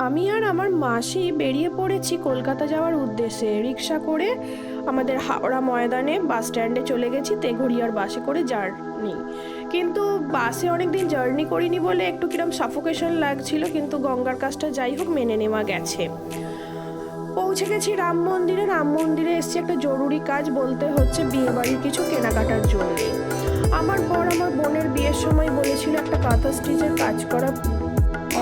আমি আর আমার মাসি বেরিয়ে পড়েছি কলকাতা যাওয়ার উদ্দেশ্যে। রিক্সা করে আমাদের হাওড়া ময়দানে বাস স্ট্যান্ডে চলে গেছি তেঘড়িয়ার বাসে করে জার্নি। কিন্তু বাসে অনেকদিন জার্নি করিনি বলে একটু কিরম সাফোকেশন লাগছিল, কিন্তু গঙ্গার কাজটা যাই হোক মেনে নেওয়া গেছে। পৌঁছে গেছি রাম মন্দিরে। রাম মন্দিরে এসেছি একটা জরুরি কাজ, বলতে হচ্ছে বিয়েবাড়ির কিছু কেনাকাটার জন্য। আমার বর আমার বোনের বিয়ের সময় বলেছিল একটা কাঁথা স্টিচের কাজ করা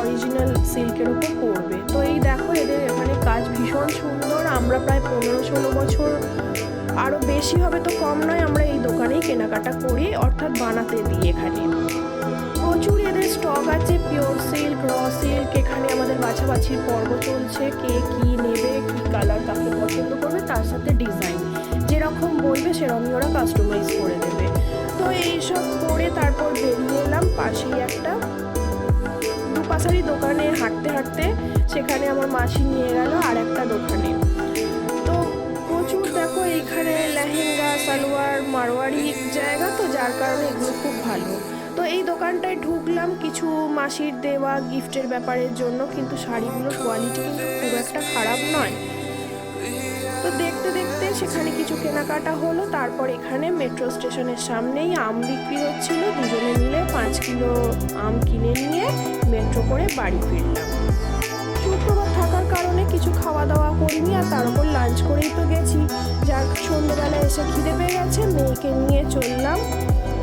অরিজিনাল সিল্কের উপর করবে। তো এই দেখো এদের এখানে কাজ ভীষণ সুন্দর। আমরা প্রায় 15-16 বছর, আরও বেশি হবে তো কম নয়, আমরা এই দোকানেই কেনাকাটা করি, অর্থাৎ বানাতে দিই। এখানে প্রচুর এদের স্টক আছে, পিওর সিল্ক, র সিল্ক। এখানে আমাদের বাছাবাছির পর্ব চলছে, কে কি নেবে, কি কালার কাকে পছন্দ করবে, তার সাথে ডিজাইন যেরকম বলবে সেরকমই ওরা কাস্টমাইজ করে দেবে। তো এইসব করে তারপর বেরিয়ে এলাম পাশেই একটা দুপাশারি দোকানে। হাঁটতে হাঁটতে সেখানে আমার মাসি নিয়ে গেল আর একটা দোকানে। তো প্রচুর দেখো এইখানে লেহেঙ্গা, সালোয়ার, মারোয়ারি জায়গা, তো যার কারণে এগুলো খুব ভালো। তো এই দোকানটায় ঢুকলাম কিছু মাসির দেওয়া গিফটের ব্যাপারের জন্য, কিন্তু শাড়িগুলোর কোয়ালিটি কিন্তু খুব একটা খারাপ নয়। তো দেখতে দেখতে সেখানে কিছু কেনাকাটা হলো। তারপর এখানে মেট্রো স্টেশনের সামনেই আম বিক্রি হচ্ছিল, দুজনে মিলে 5 কিলো আম কিনে নিয়ে মেট্রো করে বাড়ি ফিরলাম। শুক্রবার থাকার কারণে কিছু খাওয়া দাওয়া করিনি, আর তার উপর লাঞ্চ করেই তো গেছি। যার সন্ধ্যেবেলা এসে খিদে পেয়ে গেছে, মেয়েকে নিয়ে চললাম।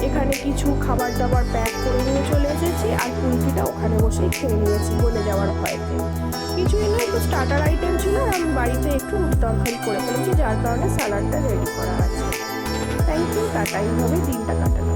এখানে কিছু খাবার দাবার প্যাক করে নিয়ে চলে এসেছি, আর কুলফিটা ওখানে বসেই খেয়ে নিয়েছি বলে যাওয়ার ভয়তে। কিছুই না, একটু স্টার্টার আইটেম ছিল, আর আমি বাড়িতে একটু তরকারি করে ফেলেছি, যার কারণে স্যালাডটা রেডি করা আছে। Thank you, tata. এইভাবে দিনটা কাটানো।